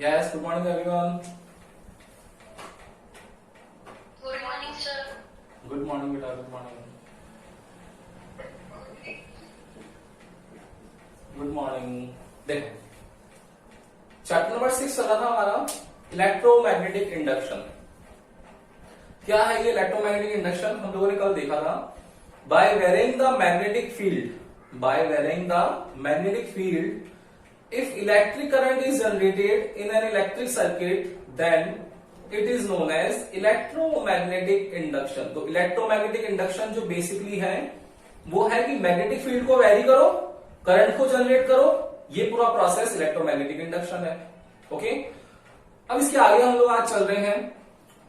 Yes, good morning everyone. Good morning, sir. Good morning बेटा, good morning. Good morning. देखो chapter number 6 चल रहा था हमारा इलेक्ट्रोमैग्नेटिक इंडक्शन। क्या है ये इलेक्ट्रोमैग्नेटिक इंडक्शन? हम लोगों ने कल देखा था by varying the magnetic field if electric current is generated in an electric circuit then it is known as electromagnetic induction। तो इलेक्ट्रोमैग्नेटिक इंडक्शन जो बेसिकली है वो है कि मैग्नेटिक फील्ड को वेरी करो, करंट को जनरेट करो, ये पूरा प्रोसेस इलेक्ट्रोमैग्नेटिक इंडक्शन है। ओके, अब इसके आगे हम लोग आज चल रहे हैं।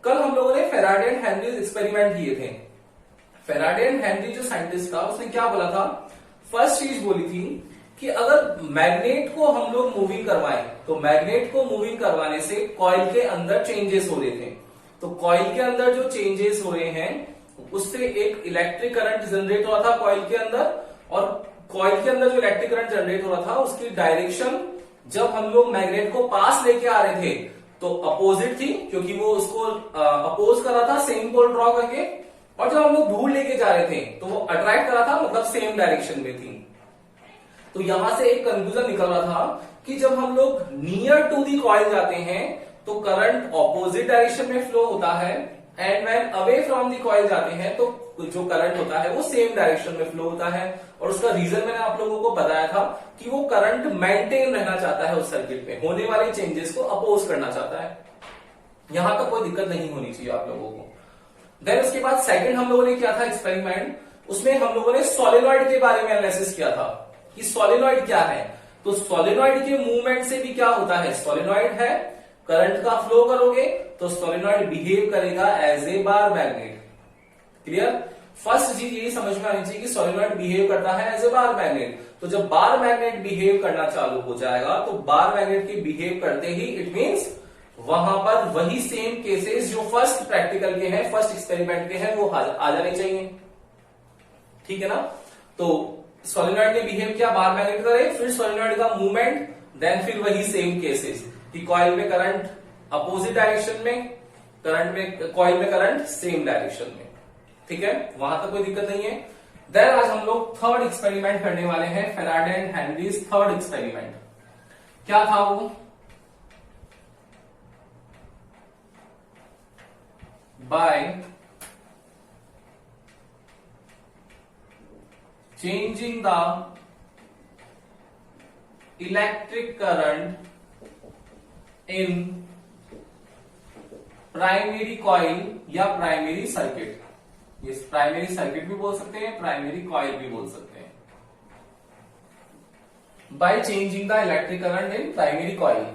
कल हम लोगों ने फेराडे एंड हेनरी एक्सपेरिमेंट किए थे। फेराडे एंड हेनरी जो साइंटिस्ट था उसने क्या बोला था? फर्स्ट चीज बोली थी कि अगर मैग्नेट को हम लोग मूविंग करवाएं तो मैग्नेट को मूविंग करवाने से कॉइल के अंदर चेंजेस हो रहे थे। तो कॉइल के अंदर जो चेंजेस हो रहे हैं उससे एक इलेक्ट्रिक करंट जनरेट हो रहा था कॉइल के अंदर, और कॉइल के अंदर जो इलेक्ट्रिक करंट जनरेट हो रहा था उसकी डायरेक्शन जब हम लोग मैग्नेट को पास लेके आ रहे थे तो अपोजिट थी, क्योंकि वो उसको अपोज कर रहा था सेम पोल ड्रॉ करके, और जब हम लोग दूर लेके जा रहे थे तो वो अट्रैक्ट कर रहा था, मतलब सेम डायरेक्शन में थी। तो यहां से एक कंक्लूजन निकल रहा था कि जब हम लोग नियर टू दी कॉइल जाते हैं तो करंट ऑपोजिट डायरेक्शन में फ्लो होता है, and when away from the coil जाते हैं तो जो करंट होता है वो सेम डायरेक्शन में फ्लो होता है। और उसका रीजन मैंने आप लोगों को बताया था कि वो करंट मेंटेन रहना चाहता है, उस सर्किट में होने वाले चेंजेस को अपोज करना चाहता है। यहां तक कोई दिक्कत नहीं होनी चाहिए आप लोगों को। देन उसके बाद सेकंड हम लोगों ने किया था एक्सपेरिमेंट, उसमें हम लोगों ने सोलेनॉइड के बारे में एनालिसिस किया था कि सोलेनॉइड क्या है। तो सोलेनॉइड के मूवमेंट से भी क्या होता है, सोलेनॉइड है, करंट का फ्लो करोगे तो सोलेनॉइड बिहेव करेगा as a bar magnet. Clear? First चीज यही समझ में आनी चाहिए कि सोलेनॉइड बिहेव करता है एज ए बार मैग्नेट। तो जब बार मैग्नेट बिहेव करना चालू हो जाएगा तो बार मैग्नेट के बिहेव करते ही इट मींस वहां पर वही सेम केसेस जो फर्स्ट प्रैक्टिकल के हैं, फर्स्ट एक्सपेरिमेंट के हैं, वो आ जाने चाहिए। ठीक है ना? तो सोलेनॉइड ने बिहेव किया बार मैग्नेट का, फिर सोलेनॉइड का मूवमेंट, देन फिर वही सेम केसेस कि कॉइल में करंट अपोजिट डायरेक्शन में, कॉइल में करंट सेम डायरेक्शन में। ठीक है, वहां तक कोई दिक्कत नहीं है। देन आज हम लोग थर्ड एक्सपेरिमेंट करने वाले हैं, Faraday and Henry's third experiment. क्या था वो? By changing the electric current in primary coil या प्राइमरी सर्किट। ये प्राइमरी सर्किट भी बोल सकते हैं, प्राइमरी कॉइल भी बोल सकते हैं। By changing the electric current in primary coil.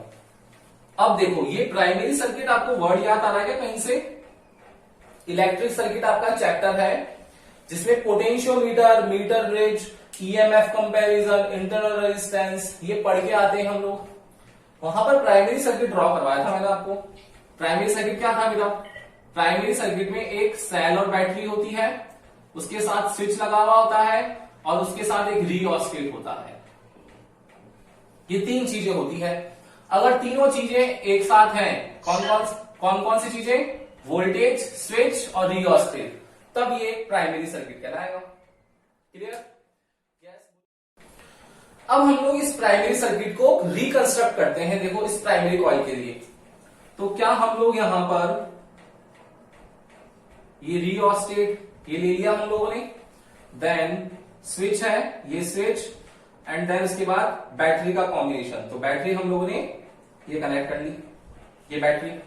अब देखो ये प्राइमरी सर्किट आपको वर्ड याद आ रहा है क्या कहीं से? इलेक्ट्रिक सर्किट आपका चैप्टर है जिसमें potentiometer, meter bridge, EMF comparison, internal resistance ये पढ़ के आते हैं हम लोग। वहां पर प्राइमरी सर्किट ड्रॉ करवाया था मैंने आपको। प्राइमरी सर्किट क्या था मेरा? प्राइमरी सर्किट में एक सेल और बैटरी होती है, उसके साथ स्विच लगा हुआ होता है, और उसके साथ एक रिओस्टेट होता है। ये तीन चीजें होती है। अगर तीनों चीजें एक साथ हैं, कौन कौन सी चीजें? वोल्टेज, स्विच और रिओस्टेट, तब ये प्राइमरी सर्किट कहलाएगा। क्लियर? यस। अब हम लोग इस प्राइमरी सर्किट को रिकंस्ट्रक्ट करते हैं। देखो इस प्राइमरी कॉइल के लिए तो क्या हम लोग यहां पर ये रिओस्टेट ये ले लिया हम लोगों ने, देन स्विच है, ये स्विच, एंड देन उसके बाद बैटरी का कॉम्बिनेशन। तो बैटरी हम लोगों ने ये कनेक्ट कर ली, ये बैटरी,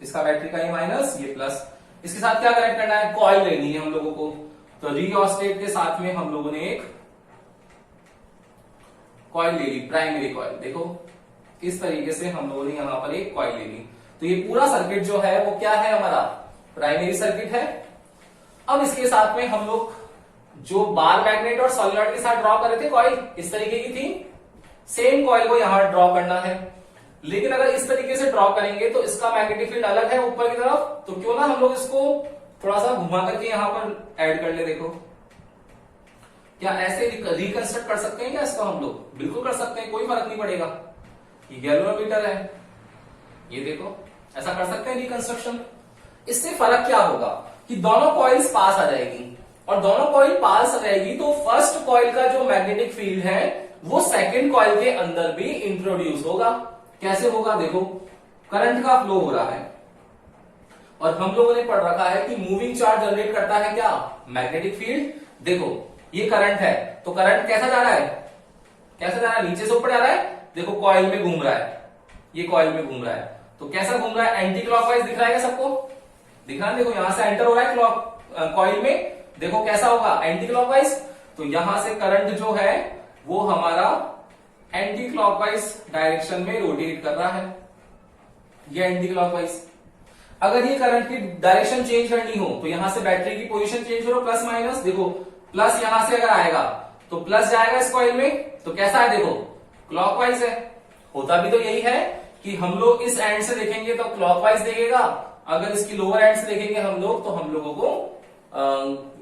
इसका बैटरी का ये माइनस, ये प्लस। इसके साथ क्या कनेक्ट करना है? कॉइल लेनी है हम लोगों को। तो रिओस्टेट के साथ में हम लोगों ने एक कॉइल ले ली, प्राइमरी कॉइल। देखो इस तरीके से हम लोगों ने यहां पर एक कॉइल ले ली। तो ये पूरा सर्किट जो है वो क्या है? हमारा प्राइमरी सर्किट है। अब इसके साथ में हम लोग जो बार मैग्नेट और सोलेनॉइड के साथ ड्रॉ कर रहे थे कॉइल, इस तरीके की थी, सेम कॉइल को यहां ड्रॉ करना है। लेकिन अगर इस तरीके से ड्रॉ करेंगे तो इसका मैग्नेटिक फील्ड अलग है ऊपर की तरफ, तो क्यों ना हम लोग इसको थोड़ा सा घुमा करके यहां पर ऐड कर ले। देखो क्या ऐसे रिकंस्ट्रक्ट कर सकते हैं क्या इसको? हम लोग बिल्कुल कर सकते हैं, कोई फर्क नहीं पड़ेगा। ये गैल्वेनोमीटर है, ये देखो, ऐसा कर सकते हैं रिकंस्ट्रक्शन। इससे फर्क क्या होगा कि दोनों कॉइल्स पास आ जाएगी, और दोनों कॉइल पास आ जाएगी तो फर्स्ट कॉइल का जो मैग्नेटिक फील्ड है वो सेकंड कॉइल के अंदर भी इंट्रोड्यूस होगा। कैसे होगा? देखो, करंट का फ्लो हो रहा है और हम लोगों ने पढ़ रखा है कि मूविंग चार्ज जनरेट करता है क्या? Magnetic field. देखो, ये करंट है, तो करंट कैसा जा रहा है? कैसा जा रहा है? नीचे से ऊपर जा रहा है। देखो, कॉइल में घूम रहा है, ये कॉइल में घूम रहा है, तो कैसा घूम रहा है? एंटी क्लॉकवाइज दिख रहा है क्या सबको? दिख रहा है? देखो, यहां से एंटर हो रहा है क्लॉक कॉइल में, देखो कैसा होगा? Anti clockwise. तो यहां से करंट जो है वो हमारा एंटी क्लॉकवाइज डायरेक्शन में रोटेट कर रहा है, ये एंटी क्लॉकवाइज। अगर ये करंट की डायरेक्शन चेंज करनी हो तो यहां से बैटरी की पोजीशन चेंज करो, प्लस माइनस। देखो, प्लस यहां से अगर आएगा तो प्लस जाएगा इस कॉइल में, तो कैसा है? देखो, क्लॉकवाइज है। होता भी तो यही है कि हम लोग इस एंड से देखेंगे तो क्लॉकवाइज देखेगा, अगर इसकी लोअर एंड से देखेंगे हम लोग तो हम लोगों को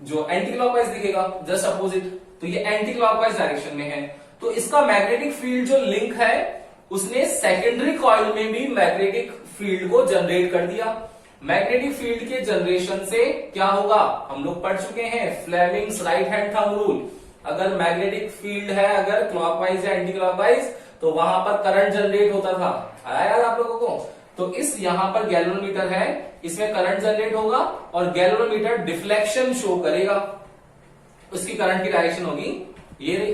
जो एंटी क्लॉकवाइज दिखेगा, जस्ट अपोजिट। तो ये एंटी क्लॉकवाइज डायरेक्शन में है। तो इसका मैग्नेटिक फील्ड जो लिंक है उसने सेकेंडरी कॉइल में भी मैग्नेटिक फील्ड को जनरेट कर दिया। मैग्नेटिक फील्ड के जनरेशन से क्या होगा? हम लोग पढ़ चुके हैं, Fleming's right hand thumb rule. अगर मैग्नेटिक फील्ड है, अगर क्लॉकवाइज या एंटी क्लॉकवाइज, तो वहां पर करंट जनरेट होता था। आया याद आप लोगों को? तो इस यहां पर गैल्वेनोमीटर है, इसमें करंट जनरेट होगा और गैल्वेनोमीटर डिफ्लेक्शन शो करेगा। उसकी करंट की डायरेक्शन होगी ये रही।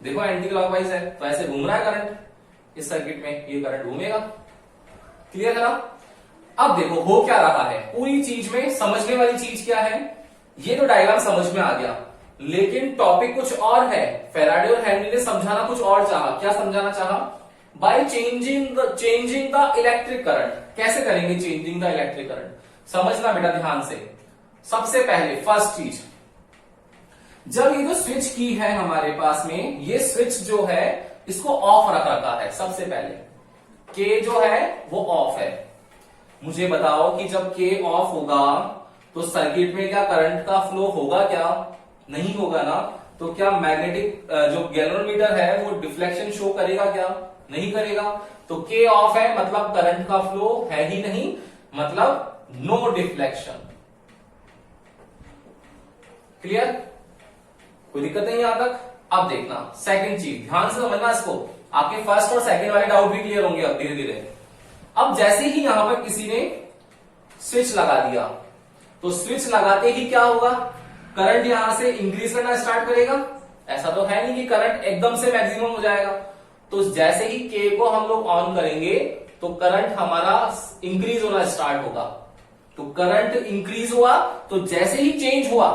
देखो, एंटी क्लॉकवाइज है तो ऐसे घूम रहा है करंट इस सर्किट में, ये करंट घूमेगा। क्लियर है ना? अब देखो हो क्या रहा है, पूरी चीज में समझने वाली चीज क्या है? ये तो डायग्राम समझ में आ गया, लेकिन टॉपिक कुछ और है। फैराडे और हेनरी ने समझाना कुछ और चाहा। क्या समझाना चाहा? By changing the electric current. कैसे करेंगे चेंजिंग द इलेक्ट्रिक करंट? समझना बेटा ध्यान से। सबसे पहले फर्स्ट चीज, जब ये जो स्विच की है हमारे पास में, ये स्विच जो है इसको ऑफ रख रखा है। सबसे पहले के जो है वो ऑफ है। मुझे बताओ कि जब के ऑफ होगा तो सर्किट में क्या करंट का फ्लो होगा? क्या नहीं होगा ना। तो क्या मैग्नेटिक जो गैल्वेनोमीटर है वो डिफ्लेक्शन शो करेगा? क्या नहीं करेगा। तो के ऑफ है मतलब करंट का फ्लो है ही नहीं, मतलब नो डिफ्लेक्शन। क्लियर? कोई दिक्कत नहीं यहां तक? अब देखना सेकंड चीज, ध्यान से समझना इसको, आपके फर्स्ट और सेकंड वाले डाउट भी क्लियर होंगे अब धीरे धीरे। अब जैसे ही यहां पर किसी ने स्विच लगा दिया, तो स्विच लगाते ही क्या होगा? करंट यहां से इंक्रीज करना स्टार्ट करेगा। ऐसा तो है नहीं कि करंट एकदम से मैक्सिमम हो जाएगा। तो जैसे ही के को हम लोग ऑन करेंगे तो करंट हमारा इंक्रीज होना स्टार्ट होगा। तो करंट इंक्रीज हुआ तो जैसे ही चेंज हुआ,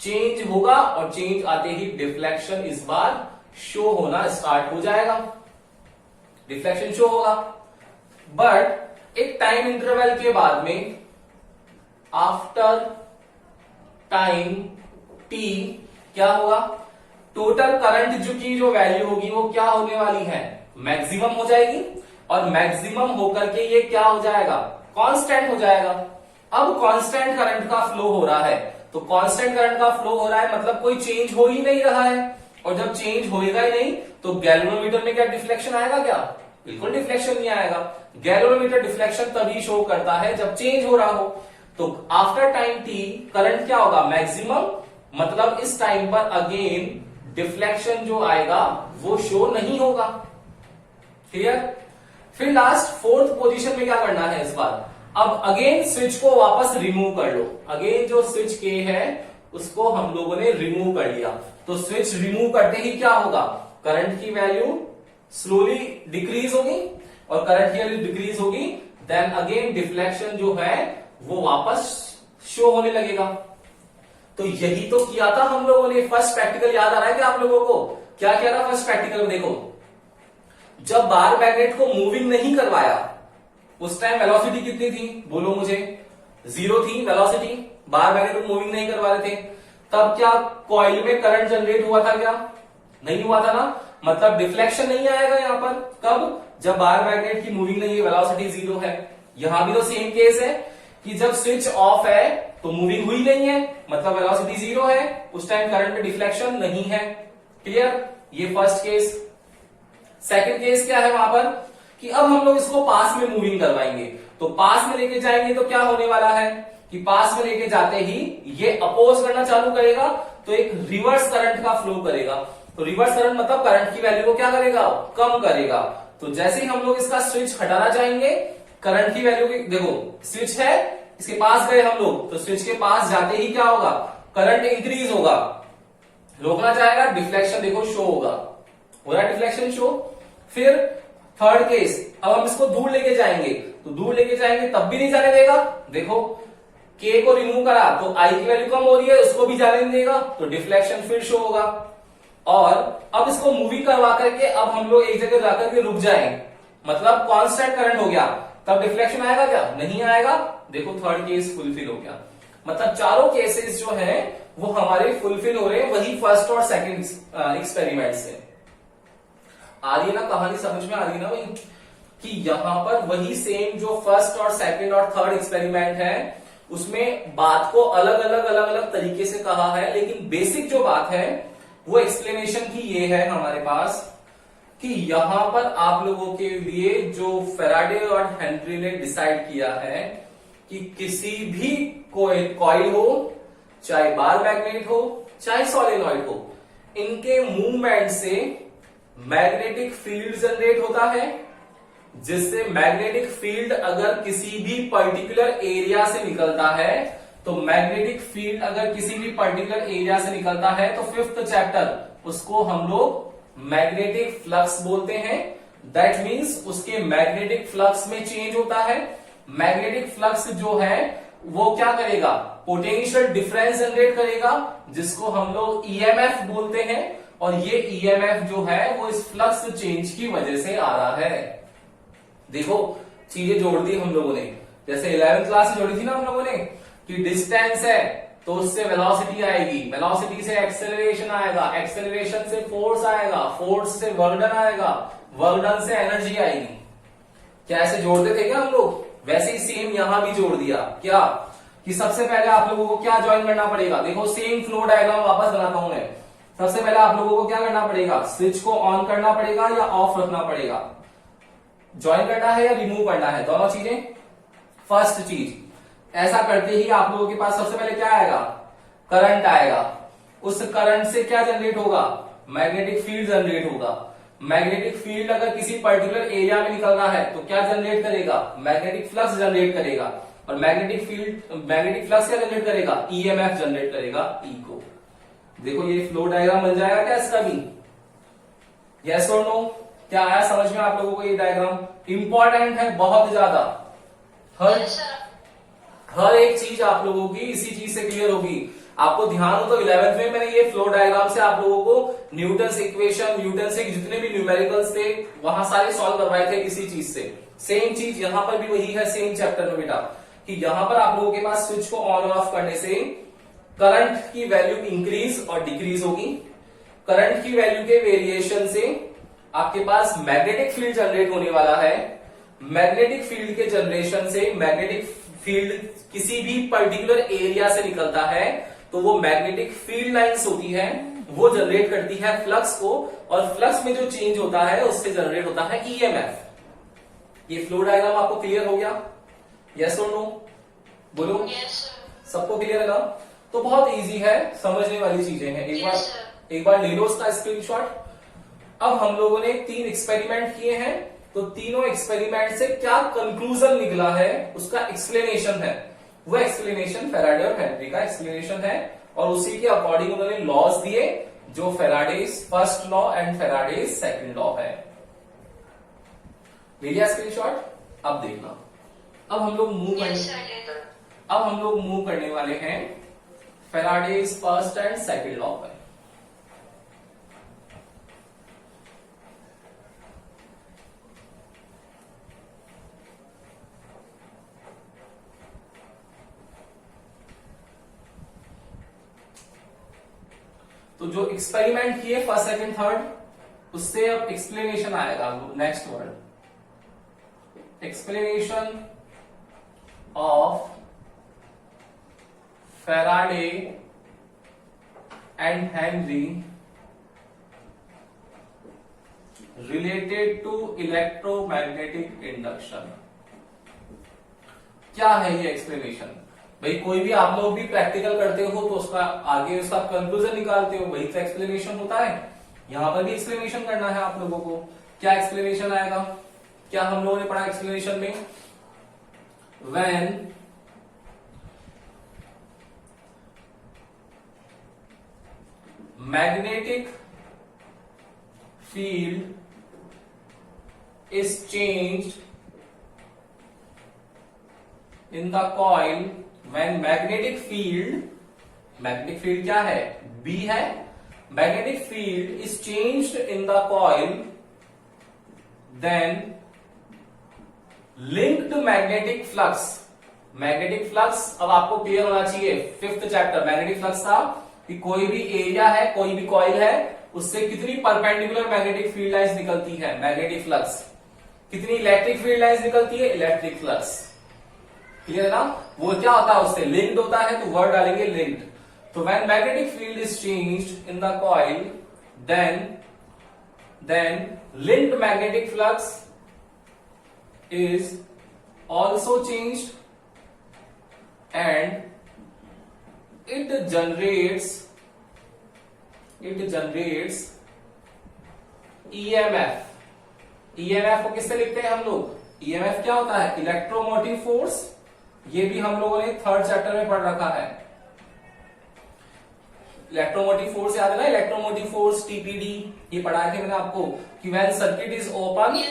चेंज होगा और चेंज आते ही डिफ्लेक्शन इस बार शो होना स्टार्ट हो जाएगा। डिफ्लेक्शन शो होगा, बट एक टाइम इंटरवल के बाद में, आफ्टर टाइम टी, क्या होगा? टोटल करंट जो वैल्यू होगी वो क्या होने वाली है? मैक्सिमम हो जाएगी, और मैक्सिमम होकर के ये क्या हो जाएगा? कांस्टेंट हो जाएगा। अब कांस्टेंट करंट का फ्लो हो रहा है, तो कांस्टेंट करंट का फ्लो हो रहा है मतलब कोई चेंज हो ही नहीं रहा है, और जब चेंज होएगा ही नहीं तो गैल्वेनोमीटर में क्या डिफ्लेक्शन आएगा? क्या बिल्कुल डिफ्लेक्शन नहीं आएगा। गैल्वेनोमीटर डिफ्लेक्शन तभी शो करता है जब चेंज हो रहा हो। तो आफ्टर टाइम टी करंट क्या होगा? मैक्सिमम, मतलब इस टाइम पर अगेन डिफ्लेक्शन जो आएगा वो शो नहीं होगा। क्लियर? फिर लास्ट फोर्थ पोजीशन में क्या करना है इस बार? अब अगेन स्विच को वापस रिमूव कर लो। अगेन जो स्विच के है उसको हम लोगों ने रिमूव कर लिया। तो स्विच रिमूव करते ही क्या होगा? करंट की वैल्यू स्लोली डिक्रीज होगी, और करंट की वैल्यू डिक्रीज होगी, देन अगेन डिफ्लेक्शन जो है वो वापस शो होने लगेगा। तो यही तो किया था हम लोगों ने। फर्स्ट प्रैक्टिकल याद आ रहा है क्या आप लोगों को? क्या किया था फर्स्ट प्रैक्टिकल में? देखो, जब बार मैग्नेट को मूविंग नहीं करवाया उस टाइम वेलोसिटी कितनी थी? बोलो मुझे। 0 थी वेलोसिटी। बार मैग्नेट को मूविंग नहीं करवा रहे थे, तब क्या कॉइल में करंट जनरेट हुआ था? क्या नहीं हुआ था ना, मतलब डिफ्लेक्शन नहीं आएगा यहां पर। कब? जब बार मैग्नेट की मूविंग नहीं है, वेलोसिटी 0 है। यहां भी तो सेम केस है कि जब स्विच ऑफ है तो मूविंग हुई नहीं है, मतलब वेलोसिटी 0 है, उस टाइम करंट में डिफ्लेक्शन नहीं है। क्लियर? ये फर्स्ट केस। सेकंड केस क्या है वहां पर कि अब हम लोग इसको पास में मूविंग करवाएंगे। तो पास में लेके जाएंगे तो क्या होने वाला है कि पास में लेके जाते ही ये अपोज करना चालू करेगा, तो एक रिवर्स करंट का फ्लो करेगा। तो रिवर्स करंट मतलब करंट की वैल्यू को क्या करेगा, कम करेगा। तो जैसे ही हम लोग इसका स्विच हटाना चाहेंगे, करंट की वैल्यू की, देखो स्विच है, इसके पास गए हम लोग, तो स्विच के पास जाते ही क्या होगा, करंट इंक्रीज होगा। रोकना चाहेगा, डिफ्लेक्शन देखो शो होगा, हो रहा है डिफ्लेक्शन शो। फिर थर्ड केस, अब हम इसको दूर लेके जाएंगे, तो दूर लेके जाएंगे तब भी नहीं जाने देगा। देखो के को रिमूव करा तो आई की वैल्यू कम हो रही है, उसको भी जाने नहीं देगा, तो डिफ्लेक्शन फिर शो होगा। और अब इसको मूविंग करवा करके अब हम लोग एक जगह जाकर के रुक जाएं, मतलब कांस्टेंट करंट हो गया, तब डिफ्लेक्शन आएगा क्या, नहीं आएगा। देखो थर्ड केस फुलफिल हो गया। मतलब चारों केसेस जो हैं वो हमारे फुलफिल हो रहे हैं, वही फर्स्ट और सेकंड एक्सपेरिमेंट से। आ रही है ना कहानी, समझ में आ रही है ना भाई, कि यहां पर वही सेम जो फर्स्ट और सेकंड और थर्ड एक्सपेरिमेंट है उसमें बात को अलग अलग तरीके से कहा है, लेकिन बेसिक जो बात है वो एक्सप्लेनेशन की ये है हमारे पास कि यहां पर आप लोगों के लिए जो फैराडे और हेनरी ने डिसाइड किया है कि किसी भी कॉइल हो, चाहे बार मैग्नेट हो, चाहे सॉलिनॉइड हो, इनके मूवमेंट से मैग्नेटिक फील्ड जनरेट होता है, जिससे मैग्नेटिक फील्ड अगर किसी भी पर्टिकुलर एरिया से निकलता है, तो मैग्नेटिक फील्ड अगर किसी भी पर्टिकुलर एरिया से निकलता है तो फिफ्थ चैप्टर उसको हम लोग मैग्नेटिक फ्लक्स बोलते हैं। दैट मीन्स उसके मैग्नेटिक फ्लक्स में चेंज होता है। मैग्नेटिक फ्लक्स जो है वो क्या करेगा, पोटेंशियल डिफरेंस जनरेट करेगा, जिसको हम लोग ईएमएफ बोलते हैं। और ये ईएमएफ जो है वो इस फ्लक्स चेंज की वजह से आ रहा है। देखो चीजें जोड़ दी हम लोगों ने, जैसे 11th क्लास से जोड़ी थी ना हम लोगों ने कि डिस्टेंस है तो उससे वेलोसिटी आएगी, वेलोसिटी से एक्सेलरेशन आएगा, एक्सेलरेशन से फोर्स आएगा, फोर्स से वर्क डन आएगा, वर्क डन से एनर्जी आएगी। क्या ऐसे जोड़ते थे क्या हम लोग, वैसे ही सेम यहां भी जोड़ दिया। क्या कि सबसे पहले आप लोगों को क्या ज्वाइन करना पड़ेगा, देखो सेम फ्लो डायग्राम वापस बनाता हूं मैं। सबसे पहले आप लोगों को क्या करना पड़ेगा, स्विच को ऑन करना पड़ेगा या ऑफ रखना पड़ेगा, ज्वाइन करना है या रिमूव करना है, दोनों चीजें। फर्स्ट चीज, ऐसा करते ही आप लोगों के पास सबसे पहले क्या आएगा, करंट आएगा। उस करंट से क्या जनरेट होगा, मैग्नेटिक फील्ड जनरेट होगा। मैग्नेटिक फील्ड अगर किसी पर्टिकुलर एरिया में निकल रहा है तो क्या जनरेट करेगा, मैग्नेटिक फ्लक्स जनरेट करेगा। और मैग्नेटिक फ्लक्स क्या जनरेट करेगा, ईएमएफ जनरेट करेगा, ई को। देखो ये फ्लो डायग्राम बन जाएगा क्या इसका भी, यस और नो, क्या आया समझ में आप लोगों को। ये डायग्राम इंपॉर्टेंट है बहुत ज्यादा, हर एक चीज आप लोगों की इसी चीज से क्लियर होगी। आपको ध्यान हो तो 11th में मैंने ये फ्लो डायग्राम से आप लोगों को न्यूटन्स इक्वेशन, न्यूटन से जितने भी न्यूमेरिकल्स थे वहां सारे सॉल्व करवाए थे किसी चीज से। सेम चीज यहां पर भी वही है, सेम चैप्टर में बेटा, कि यहां पर आप लोगों के पास स्विच को ऑन और ऑफ करने से करंट की वैल्यू इंक्रीज और डिक्रीज होगी। करंट की वैल्यू के वेरिएशन से आपके पास मैग्नेटिक फील्ड जनरेट होने वाला है। मैग्नेटिक फील्ड के जनरेशन से मैग्नेटिक फील्ड किसी भी पर्टिकुलर एरिया से निकलता है तो वो मैग्नेटिक फील्ड लाइंस होती है, वो जनरेट करती है फ्लक्स को, और फ्लक्स में जो चेंज होता है उससे जनरेट होता है ईएमएफ। ये फ्लो डायग्राम आपको क्लियर हो गया, यस और नो, बोलो। Yes, सबको क्लियर है ना। तो बहुत इजी है, समझने वाली चीजें हैं। एक बार ले लो उसका स्क्रीनशॉट। अब हम लोगों ने 3 एक्सपेरिमेंट किए हैं, तो तीनों एक्सपेरिमेंट से क्या कंक्लूजन निकला है उसका एक्सप्लेनेशन है। वो एक्सप्लेनेशन फैराडे और हेनरी का एक्सप्लेनेशन है, और उसी के अकॉर्डिंग उन्होंने लॉज दिए, जो Faraday's first law and Faraday's second law है। ले लिया स्क्रीनशॉट, अब देखना। अब हम लोग मूव yes, I did. अब हम लोग मूव करने वाले हैं Faraday's first and second law पर। तो जो एक्सपेरिमेंट किए फर्स्ट सेकंड थर्ड, उससे अब एक्सप्लेनेशन आएगा। Next word, explanation of Faraday and Henry related to electromagnetic induction. क्या है ये एक्सप्लेनेशन? भाई कोई भी आप लोग भी प्रैक्टिकल करते हो तो उसका आगे उसका कंक्लूजन निकालते हो, वही तो एक्सप्लेनेशन होता है। यहां पर भी एक्सप्लेनेशन करना है आप लोगों को। क्या एक्सप्लेनेशन आएगा? क्या हम लोगों ने पढ़ा एक्सप्लेनेशन में? When magnetic field is changed in the coil, when magnetic field क्या है? B है। magnetic field is changed in the coil, then linked magnetic flux अब आपको क्लियर होना चाहिए। 5th चैप्टर मैग्नेटिक फ्लक्स था कि कोई भी एरिया है, कोई भी कॉइल है, उससे कितनी परपेंडिकुलर मैग्नेटिक फील्ड लाइंस निकलती है, मैग्नेटिक फ्लक्स। कितनी इलेक्ट्रिक फील्ड लाइंस निकलती है, इलेक्ट्रिक फ्लक्स। क्लियर है ना? वो क्या होता है? उससे लिंक्ड होता है, तो वर्ड डालेंगे लिंक्ड। तो when magnetic field is changed in the coil, then linked magnetic flux is also changed and it generates EMF। EMF को किससे लिखते हैं हम लोग? EMF क्या होता है? Electromotive force. ये भी हम लोगों ने 3rd चैप्टर में पढ़ रखा है। इलेक्ट्रोमोटिव फोर्स याद है ना? इलेक्ट्रोमोटिव फोर्स टीपीडी ये पढ़ाया थे मैंने आपको कि when circuit is open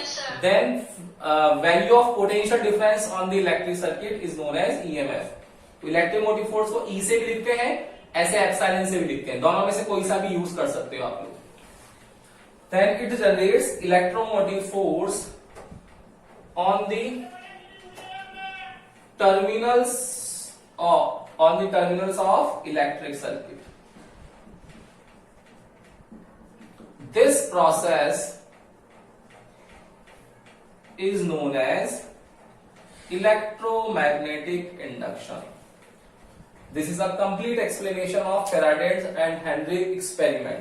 then value of potential difference on the electric circuit is known as EMF। तो इलेक्ट्रोमोटिव फोर्स को E से भी लिखते हैं, ऐसे एप्सिलॉन से भी लिखते हैं, दोनों में से कोई सा भी यूज कर सकते हो आप लोग। Then it generates electromotive force on the terminals of electric circuit. This process is known as electromagnetic induction. This is a complete explanation of Faraday's and Henry experiment.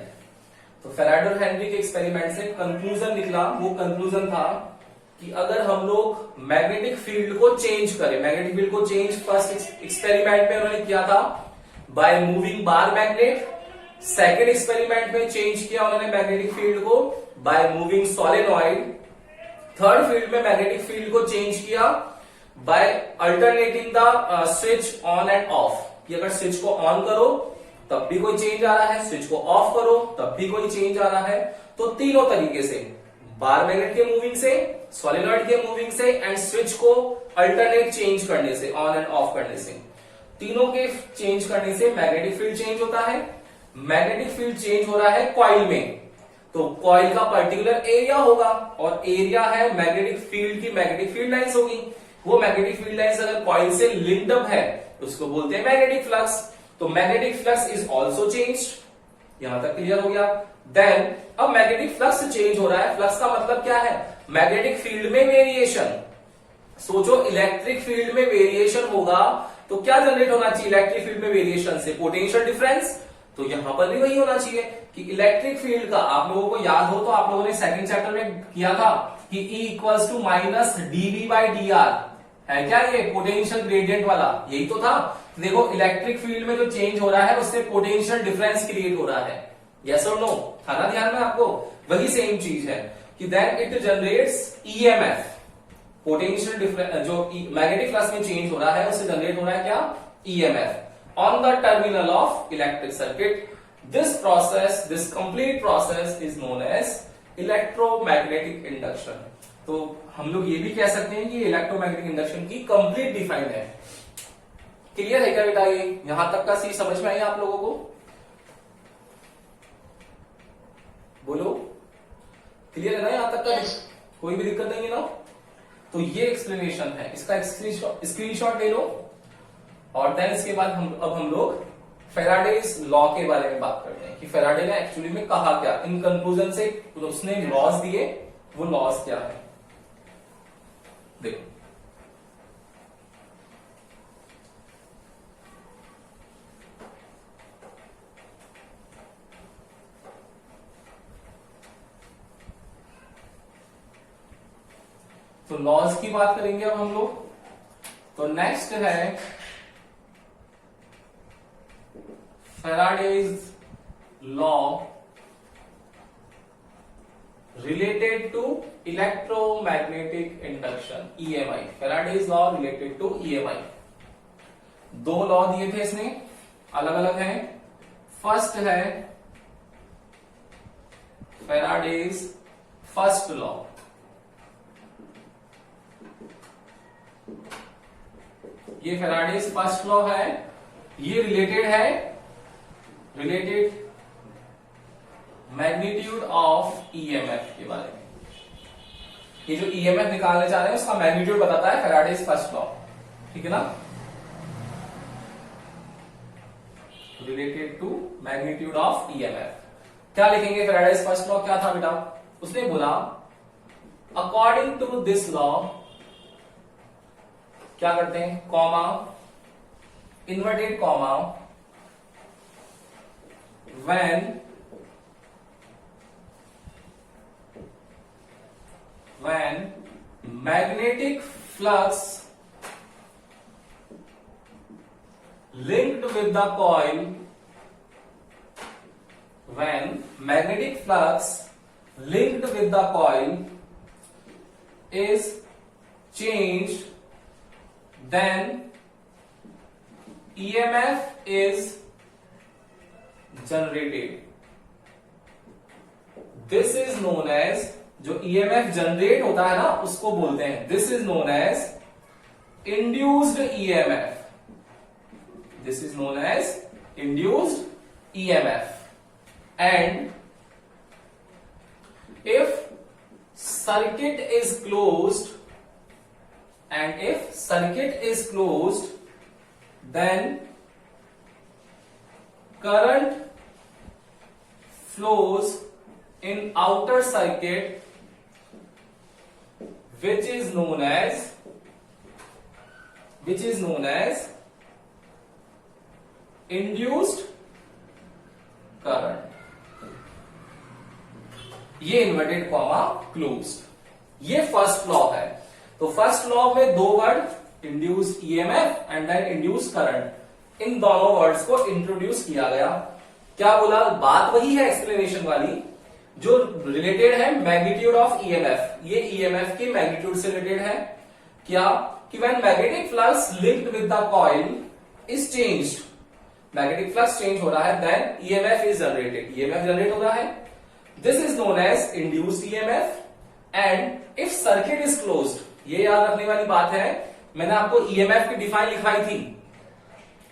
तो फैराडे और हेनरी के experiment से conclusion निकला। वो conclusion था कि अगर हम लोग मैग्नेटिक फील्ड को चेंज करें, मैग्नेटिक फील्ड को चेंज फर्स्ट एक्सपेरिमेंट में उन्होंने किया था by moving bar magnet. Second experiment में चेंज किया उन्होंने मैग्नेटिक फील्ड को by moving solenoid. Third field में मैग्नेटिक फील्ड को चेंज किया by alternating the switch on end of. कि अगर स्विच को ऑन करो तब भी कोई चेंज आ रहा है, स्विच को ऑफ करो तब भी कोई चेंज आ रहा है। तो तीनों तरीके से, बार मैग्नेट के मूविंग से, सोलेनॉइड के मूविंग से एंड स्विच को अल्टरनेट चेंज करने से, ऑन एंड ऑफ करने से, तीनों के चेंज करने से मैग्नेटिक फील्ड चेंज होता है। मैग्नेटिक फील्ड चेंज हो रहा है कॉइल में, तो कॉइल का पर्टिकुलर एरिया होगा और एरिया है मैग्नेटिक फील्ड की मैग्नेटिक फील्ड लाइंस होगी। वो मैग्नेटिक फील्ड लाइंस अगर कॉइल से लिंक्ड अप है तो उसको बोलते हैं मैग्नेटिक फ्लक्स। तो magnetic flux is also changed. यहां तक क्लियर हो गया? देन अब मैग्नेटिक फ्लक्स चेंज हो रहा है। फ्लक्स का मतलब क्या है? मैग्नेटिक फील्ड में वेरिएशन। सोचो इलेक्ट्रिक फील्ड में वेरिएशन होगा तो क्या जनरेट होना चाहिए? इलेक्ट्रिक फील्ड में वेरिएशन से पोटेंशियल डिफरेंस। तो यहां पर भी वही होना चाहिए कि इलेक्ट्रिक फील्ड का, आप लोगों को याद हो तो आप लोगों ने सेकंड चैप्टर में किया था कि E equals to minus dV by dr है क्या? ये पोटेंशियल ग्रेडियंट वाला यही तो था। देखो इलेक्ट्रिक फील्ड में जो चेंज हो रहा है उससे पोटेंशियल डिफरेंस क्रिएट हो रहा है। यस और नो? था ना ध्यान में आपको? वही सेम चीज है कि then it generates EMF। Potential difference जो मैग्नेटिक फ्लक्स में चेंज हो रहा है उससे जनरेट हो रहा है क्या? EMF on the terminal of electric circuit. This process, this complete process is known as electromagnetic induction. तो हम लोग ये भी कह सकते हैं कि इलेक्ट्रोमैग्नेटिक इंडक्शन की कंप्लीट डिफाइंड है। क्लियर है क्या बेटा? ये यहां तक का चीज समझ में आई आप लोगों को? बोलो, क्लियर है ना यहां तक का? Yes. कोई भी दिक्कत नहीं है ना? तो ये एक्सप्लेनेशन है, इसका स्क्रीनशॉट ले लो। और देन इसके बाद हम लोग फैराडेज लॉ के बारे में बात करते हैं कि फैराडे ने एक्चुअली में कहा क्या। इन कंक्लूजन से उसने लॉज दिए, वो लॉज क्या है देखो। तो लॉज की बात करेंगे अब हम लोग। तो नेक्स्ट है Faraday's law related to electromagnetic induction, EMI। Faraday's law related to EMI। दो लॉ दिए थे इसने, अलग अलग हैं। फर्स्ट है फैराडेज फर्स्ट लॉ। ये फैराडेज फर्स्ट लॉ है, ये रिलेटेड मैग्नीट्यूड ऑफ EMF के बारे में। ये जो EMF निकालने जा रहे हैं उसका मैग्नीट्यूड बताता है फैराडेज फर्स्ट लॉ, ठीक है ना। Related to magnitude of EMF। क्या लिखेंगे फैराडेज फर्स्ट लॉ क्या था बेटा? उसने बोला अकॉर्डिंग टू दिस लॉ, क्या करते हैं, comma, inverted comma, when magnetic flux linked with the coil, when magnetic flux linked with the coil is changed, then EMF is generated. This is known as, जो EMF generate होता है ना उसको बोलते हैं, this is known as induced EMF। This is known as induced EMF। And if circuit is closed, then current flows in outer circuit, which is known as induced current। ये inverted comma closed, ये first law है। तो first law में दो word, induced EMF and then induced current, इन दोनों words को introduce किया गया। क्या बोला? बात वही है एक्सप्लेनेशन वाली, जो रिलेटेड है मैग्नीट्यूड ऑफ EMF। ये EMF के मैग्नीट्यूड से रिलेटेड है। क्या कि when magnetic flux linked with the coil is changed, magnetic flux change हो रहा है, then EMF is generated, EMF generate हो रहा है। This is known as induced EMF। And if circuit is closed, ये याद रखने वाली बात है, मैंने आपको EMF की डिफाइन लिखवाई थी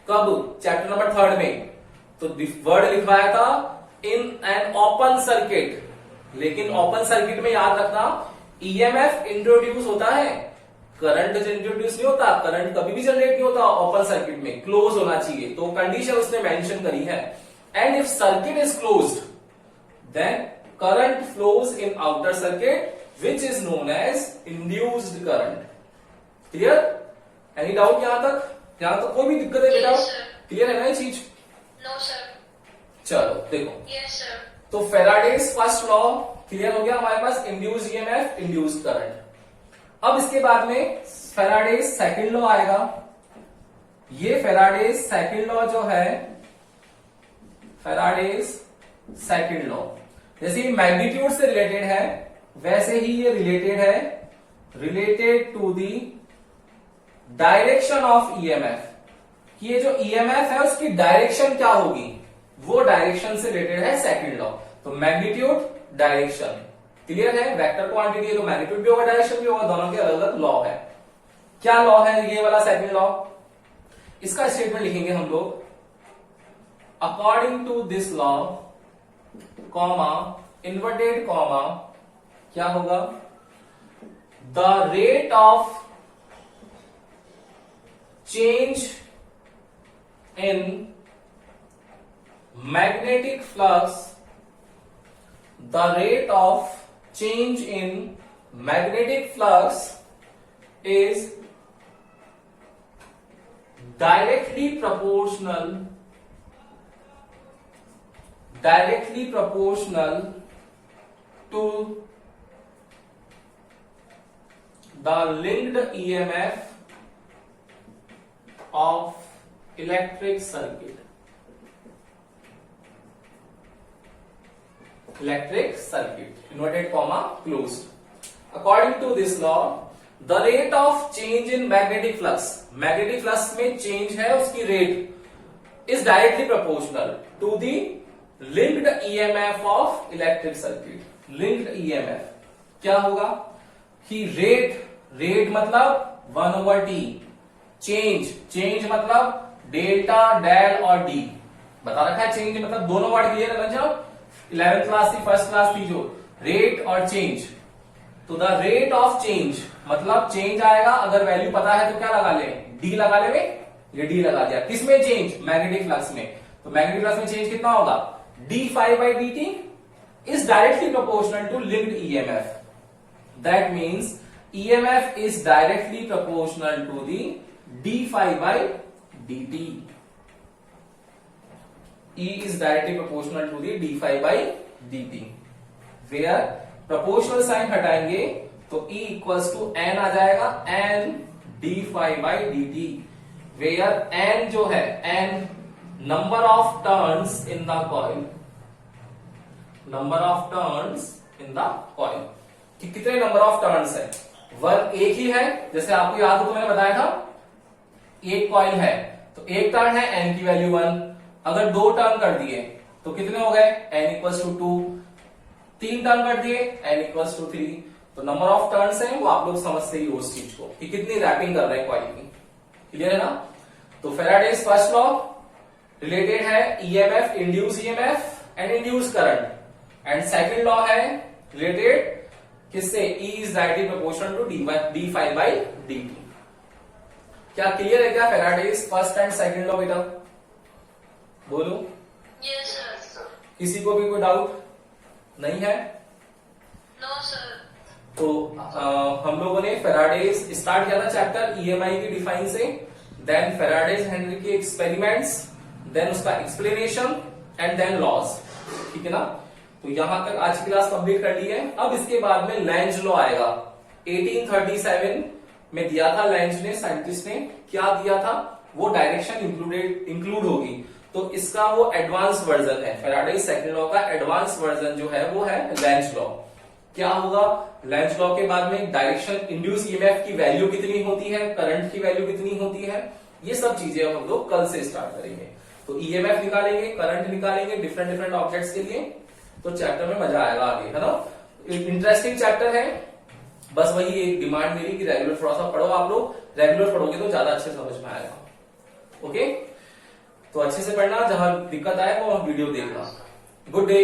कब? चैप्टर नंबर 3 में। तो वर्ड लिखवाया था इन एन ओपन सर्किट, लेकिन ओपन सर्किट में याद रखना EMF इंट्रोड्यूस होता है, करंट इंट्रोड्यूस नहीं होता, करंट कभी भी जनरेट नहीं होता ओपन सर्किट में, क्लोज होना चाहिए। तो कंडीशन उसने मेंशन करी है। And if circuit is closed, then current flows in outer circuit which is known as induced current. Clear? Any doubt यहां तक? यहां तक कोई भी दिक्कत है बेटा? क्लियर है ना ये चीज? No sir. चलो देखो, यस सर। तो फैराडेज फर्स्ट लॉ क्लियर हो गया हमारे पास, इंड्यूस्ड EMF, इंड्यूस्ड करंट। अब इसके बाद में फैराडेज सेकंड लॉ आएगा। ये फैराडेज सेकंड लॉ जो है, फैराडेज सेकंड लॉ, जैसे मैग्नीट्यूड से रिलेटेड है वैसे ही ये related to the direction of EMF। कि ये जो EMF है उसकी डायरेक्शन क्या होगी, वो डायरेक्शन से रिलेटेड है सेकंड लॉ। तो मैग्नीट्यूड, डायरेक्शन, क्लियर है? वेक्टर क्वांटिटी है तो मैग्नीट्यूड भी होगा, डायरेक्शन भी होगा, दोनों के अलग अलग लॉ है। क्या लॉ है ये वाला सेकंड लॉ? इसका स्टेटमेंट लिखेंगे हम लोग, according to this law, comma, inverted comma, क्या होगा? The rate of change in magnetic flux, the rate of change in magnetic flux is directly proportional to the linked EMF of electric circuit, electric circuit inverted comma closed. According to this law the rate of change in magnetic flux, magnetic flux में change है उसकी rate is directly proportional to the linked EMF of electric circuit. Linked EMF क्या होगा कि rate मतलब 1/t, change मतलब delta del और D बता रखा है। चेंज मतलब दोनों वर्ड क्लियर है बच्चों, 11th क्लास थी, फर्स्ट क्लास थी जो रेट और चेंज। तो द रेट ऑफ चेंज मतलब चेंज आएगा, अगर वैल्यू पता है तो क्या लगा ले, डी लगा ले, ये डी लगा दिया। किसमें चेंज, मैग्नेटिक फ्लक्स में। तो मैग्नेटिक फ्लक्स में चेंज कितना होगा, d∅dt is directly proportional to linked EMF. That means EMF is directly proportional to the d∅dt. E is directly proportional to the d∅dt. Where proportional sign हटाएंगे तो E equals to n आ जाएगा, n d∅dt. Where n जो है n number of turns in the coil, number of turns in the coil कि कितने number of turns है। Work एक ही है, जैसे आपको याद हो तो मैंने बताया था एक कॉइल है तो एक टर्न है, n की वैल्यू 1। अगर 2 टर्न कर दिए तो कितने हो गए, n इक्वल्स टू 2। 3 टर्न कर दिए n इक्वल्स टू 3। तो नंबर ऑफ टर्न्स है वो आप लोग समझते ही हो उस चीज को कि कितनी रैपिंग कर रहे हैं कॉइल की। क्लियर है ना। तो फैराडेज फर्स्ट लॉ रिलेटेड है EMF, induce EMF and induce current, and second law है रिलेटेड किससे, E is directly proportional to d∅dt। क्या क्लियर है क्या Faraday's first and second law बेटा, बोलो। Yes, sir. किसी को भी कोई डाउट नहीं है? No, sir. तो हम लोगों ने फैराडेज स्टार्ट किया था चैप्टर ईएमआई की डिफाइन से, देन फैराडेज हेनरी के एक्सपेरिमेंट्स, देन उसका एक्सप्लेनेशन एंड देन लॉज। ठीक है ना। तो यहां तक आज की क्लास कंप्लीट कर ली है। अब इसके बाद में लेंज लॉ आएगा। 1837 में दिया था लेंज ने, साइंटिस्ट ने क्या दिया था, वो डायरेक्शन इंक्लूड होगी। तो इसका वो एडवांस वर्जन है, फैराडेज सेकंड लॉ का एडवांस वर्जन जो है वो है लेंज लॉ। क्या होगा, लेंज लॉ के बाद में डायरेक्शन इंड्यूस ईएमएफ की वैल्यू कितनी होती है, करंट की वैल्यू कितनी होती है, ये सब चीजें हम लोग कल से स्टार्ट करेंगे। तो ईएमएफ निकालेंगे, करंट निकालेंगे डिफरेंट ऑब्जेक्ट्स के लिए। तो चैप्टर में मजा आएगा आगे, है ना। इंटरेस्टिंग चैप्टर है। बस वही एक डिमांड मेरी कि रेगुलर थोड़ा सा पढ़ो, आप लोग रेगुलर पढ़ोगे तो ज्यादा अच्छे समझ में आएगा। ओके, तो अच्छे से पढ़ना, जहां दिक्कत आए वो वीडियो देखना। Good day.